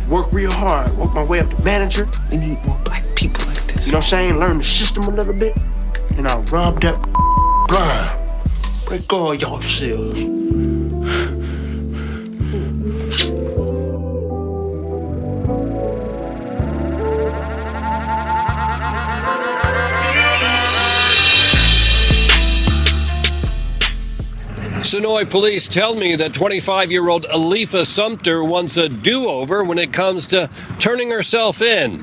work real hard, work my way up to manager. We need more black people like this. You know what I'm saying? Learn the system a little bit, and I'll rob that blind. Break all y'all selves. Sonoy police tell me that 25-year-old Alifa Sumter wants a do-over when it comes to turning herself in.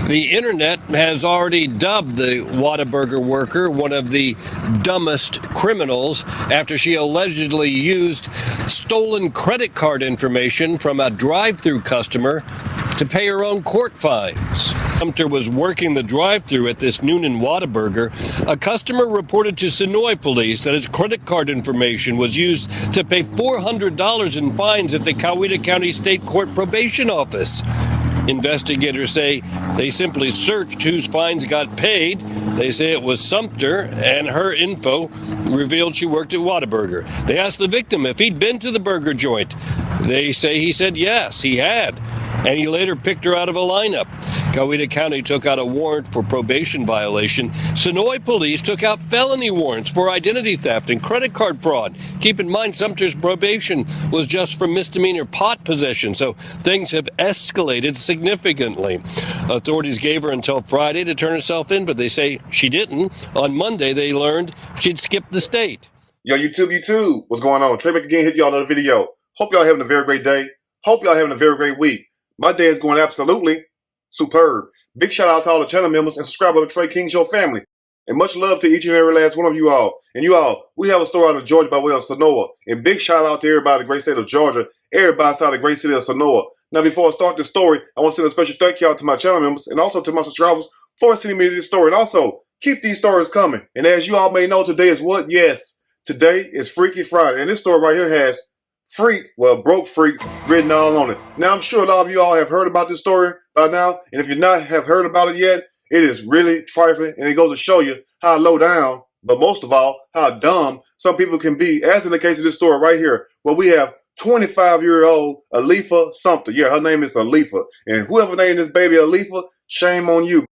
The internet has already dubbed the Whataburger worker one of the dumbest criminals after she allegedly used stolen credit card information from a drive-thru customer to pay her own court fines. Sumter was working the drive-thru at this Noonan Whataburger. A customer reported to Sonoy police that his credit card information was used to pay $400 in fines at the Coweta County State Court Probation Office. Investigators say they simply searched whose fines got paid. They say it was Sumter, and her info revealed she worked at Whataburger. They asked the victim if he'd been to the burger joint. They say he said yes, he had, and he later picked her out of a lineup. Coweta County took out a warrant for probation violation. Sonoy police took out felony warrants for identity theft and credit card fraud. Keep in mind, Sumter's probation was just for misdemeanor pot possession, so things have escalated significantly. Authorities gave her until Friday to turn herself in, but they say she didn't. On Monday, they learned she'd skipped the state. Yo, YouTube, what's going on? Trey King again, hit y'all another video. Hope y'all having a very great day. Hope y'all having a very great week. My day is going absolutely superb. Big shout out to all the channel members and subscribers to Trey King Show family. And much love to each and every last one of you all. And you all, we have a story out of Georgia by way of Sonoa. And big shout out to everybody in the great state of Georgia, everybody outside the great city of Sonoa. Now, before I start this story, I want to send a special thank you out to my channel members and also to my subscribers for sending me this story. And also, keep these stories coming. And as you all may know, today is what? Yes, today is Freaky Friday. And this story right here has freak, well, broke freak written all on it. Now, I'm sure a lot of you all have heard about this story by now. And if you not have heard about it yet, it is really trifling. And it goes to show you how low down, but most of all, how dumb some people can be. As in the case of this story right here, where we have 25-year-old Alifa Sumter. Yeah, her name is Alifa. And whoever named this baby Alifa, shame on you.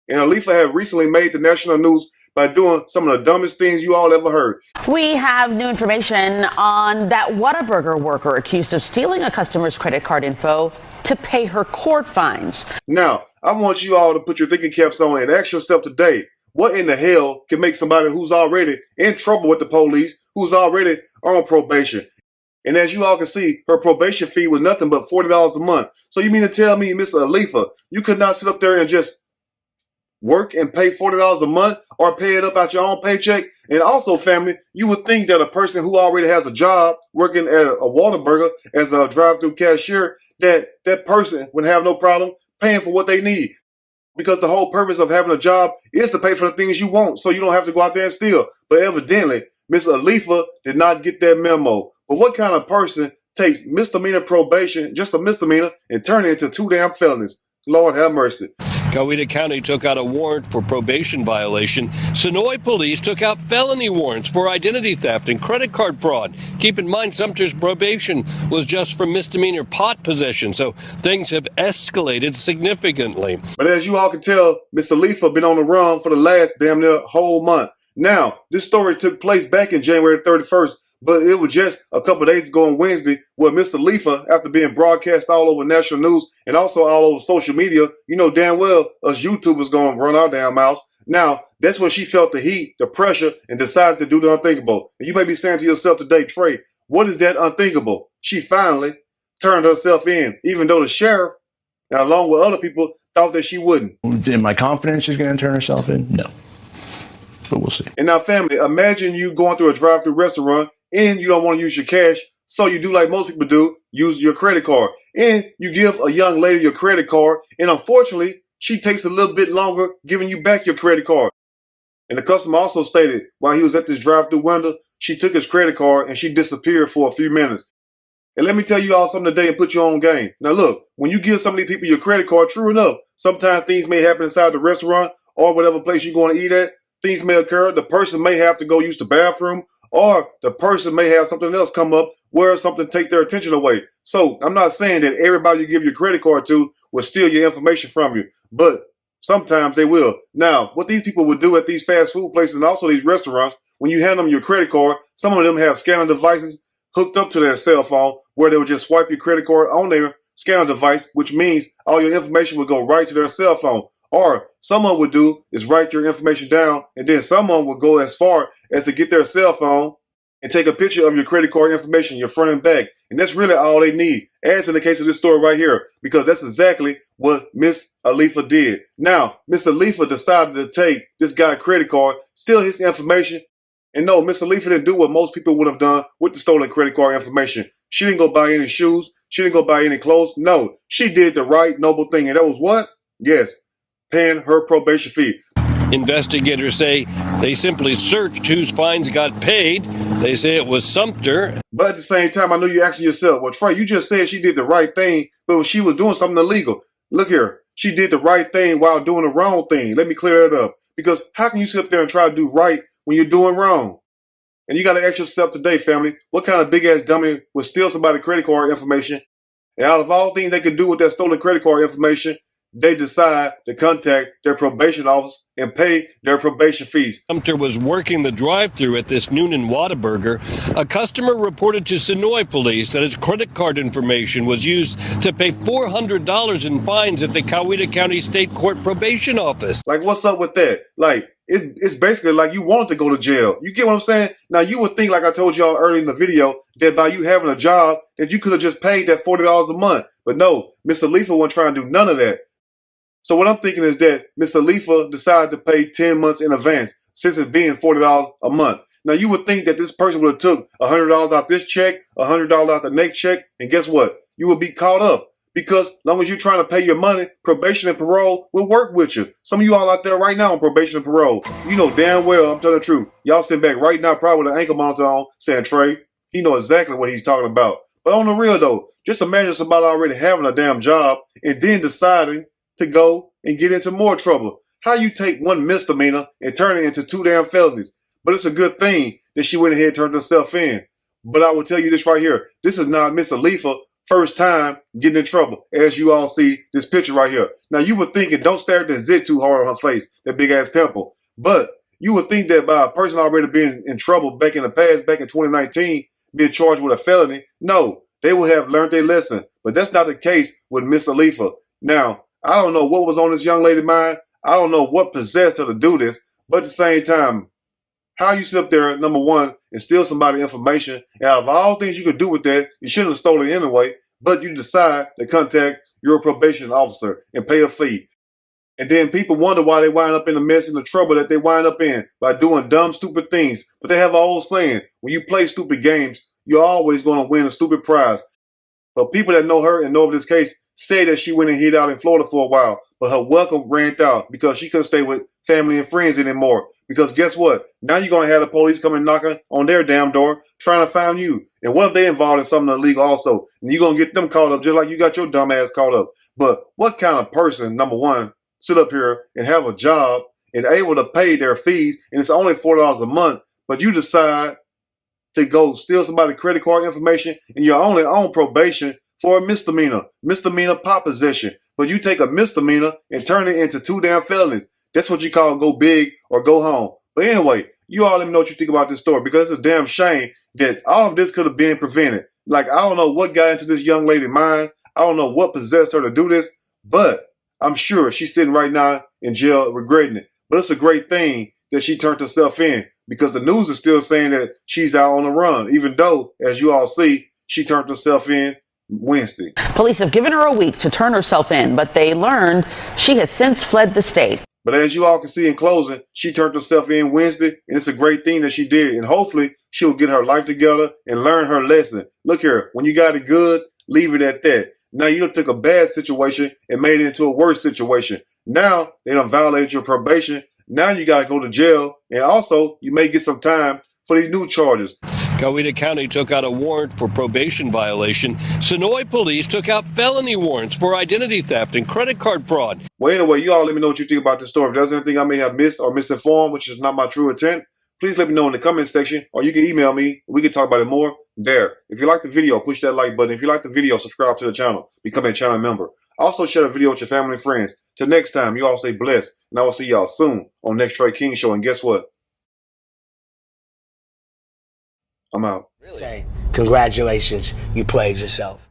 And Alifa had recently made the national news by doing some of the dumbest things you all ever heard. We have new information on that Whataburger worker accused of stealing a customer's credit card info to pay her court fines. Now, I want you all to put your thinking caps on and ask yourself today, what in the hell can make somebody who's already in trouble with the police, who's already on probation? And as you all can see, her probation fee was nothing but $40 a month. So you mean to tell me, Miss Alifa, you could not sit up there and just work and pay $40 a month or pay it up out your own paycheck? And also, family, you would think that a person who already has a job working at a Whataburger as a drive-thru cashier, that person would have no problem paying for what they need. Because the whole purpose of having a job is to pay for the things you want, so you don't have to go out there and steal. But evidently, Miss Alifa did not get that memo. But what kind of person takes misdemeanor probation, just a misdemeanor, and turn it into 2 damn felonies? Lord have mercy. Coweta County took out a warrant for probation violation. Sonoy police took out felony warrants for identity theft and credit card fraud. Keep in mind, Sumter's probation was just for misdemeanor pot possession, so things have escalated significantly. But as you all can tell, Miss Alifa been on the run for the last damn near whole month. Now, this story took place back in January 31st, but it was just a couple of days ago on Wednesday where Miss Alifa, after being broadcast all over national news and also all over social media, you know damn well us YouTubers going to run our damn mouths. Now, that's when she felt the heat, the pressure, and decided to do the unthinkable. And you may be saying to yourself today, Trey, what is that unthinkable? She finally turned herself in, even though the sheriff, and along with other people, thought that she wouldn't. Am I confident she's going to turn herself in? No. But we'll see. And now, family, imagine you going through a drive-thru restaurant and you don't want to use your cash, so you do like most people do, use your credit card. And you give a young lady your credit card, and unfortunately, she takes a little bit longer giving you back your credit card. And the customer also stated while he was at this drive-thru window, she took his credit card and she disappeared for a few minutes. And let me tell you all something today and put you on game. Now look, when you give some of these people your credit card, true enough, sometimes things may happen inside the restaurant or whatever place you're going to eat at. Things may occur. The person may have to go use the bathroom, or the person may have something else come up where something take their attention away. So I'm not saying that everybody you give your credit card to will steal your information from you, but sometimes they will. Now, what these people would do at these fast food places and also these restaurants, when you hand them your credit card, some of them have scanner devices hooked up to their cell phone where they would just swipe your credit card on their scanner device, which means all your information would go right to their cell phone. Or someone would do is write your information down, and then someone would go as far as to get their cell phone and take a picture of your credit card information, your front and back. And that's really all they need, as in the case of this story right here, because that's exactly what Miss Alifa did. Now, Miss Alifa decided to take this guy's credit card, steal his information, and no, Miss Alifa didn't do what most people would have done with the stolen credit card information. She didn't go buy any shoes. She didn't go buy any clothes. No, she did the right, noble thing, and that was what? Yes, paying her probation fee. Investigators say they simply searched whose fines got paid. They say it was Sumter. But at the same time, I know you're asking yourself, well, Trey, you just said she did the right thing, but she was doing something illegal. Look here, she did the right thing while doing the wrong thing. Let me clear that up. Because how can you sit there and try to do right when you're doing wrong? And you got to ask yourself today, family, what kind of big-ass dummy would steal somebody's credit card information? And out of all things they can do with that stolen credit card information, they decide to contact their probation office and pay their probation fees. Sumter was working the drive-thru at this Noonan Whataburger. A customer reported to Sonoy police that his credit card information was used to pay $400 in fines at the Coweta County State Court Probation Office. Like, what's up with that? Like, it's basically like you wanted to go to jail. You get what I'm saying? Now, you would think, like I told y'all earlier in the video, that by you having a job, that you could have just paid that $40 a month. But no, Miss Alifa wasn't trying to do none of that. So what I'm thinking is that Miss Alifa decided to pay 10 months in advance, since it's being $40 a month. Now, you would think that this person would have took $100 out this check, $100 out the next check, and guess what? You would be caught up. Because as long as you're trying to pay your money, probation and parole will work with you. Some of you all out there right now on probation and parole, you know damn well, I'm telling the truth. Y'all sitting back right now probably with an ankle monitor on saying, Trey, he know exactly what he's talking about. But on the real though, just imagine somebody already having a damn job and then deciding to go and get into more trouble. How you take one misdemeanor and turn it into 2 damn felonies? But it's a good thing that she went ahead and turned herself in. But I will tell you this right here. This is not Miss Alifa first time getting in trouble, as you all see this picture right here. Now, you would think, and don't stare at the zit too hard on her face, that big-ass pimple. But you would think that by a person already being in trouble back in the past, back in 2019, being charged with a felony, no, they would have learned their lesson. But that's not the case with Miss Alifa. Now, I don't know what was on this young lady's mind. I don't know what possessed her to do this. But at the same time, how you sit up there, number one, and steal somebody's information, and out of all things you could do with that, you shouldn't have stolen it anyway, but you decide to contact your probation officer and pay a fee. And then people wonder why they wind up in the mess and the trouble that they wind up in by doing dumb, stupid things. But they have an old saying, when you play stupid games, you're always going to win a stupid prize. But people that know her and know of this case say that she went and hid out in Florida for a while, but her welcome ran out because she couldn't stay with family and friends anymore. Because guess what? Now you're going to have the police coming knocking on their damn door trying to find you. And what if they involved in something illegal also? And you're going to get them caught up just like you got your dumb ass caught up. But what kind of person, number one, sit up here and have a job and able to pay their fees, and it's only $4 a month, but you decide to go steal somebody's credit card information and you're only on probation for a misdemeanor pot possession. But you take a misdemeanor and turn it into 2 damn felonies. That's what you call go big or go home. But anyway, you all let me know what you think about this story, because it's a damn shame that all of this could have been prevented. Like, I don't know what got into this young lady's mind. I don't know what possessed her to do this, but I'm sure she's sitting right now in jail regretting it. But it's a great thing that she turned herself in, because the news is still saying that she's out on the run, even though, as you all see, she turned herself in Wednesday. Police have given her a week to turn herself in, but they learned she has since fled the state. But as you all can see in closing, she turned herself in Wednesday, and it's a great thing that she did. And hopefully she'll get her life together and learn her lesson. Look here, when you got it good, leave it at that. Now you took a bad situation and made it into a worse situation. Now they done violated your probation. Now you got to go to jail, and also you may get some time for these new charges. Coweta County took out a warrant for probation violation. Sonoy police took out felony warrants for identity theft and credit card fraud. Well, anyway, you all let me know what you think about this story. If there's anything I may have missed or misinformed, which is not my true intent, please let me know in the comment section, or you can email me. We can talk about it more there. If you like the video, push that like button. If you like the video, subscribe to the channel. Become a channel member. Also, share the video with your family and friends. Till next time, you all stay blessed, and I will see y'all soon on next Trey King Show. And guess what? I'm out. Say, congratulations, you played yourself.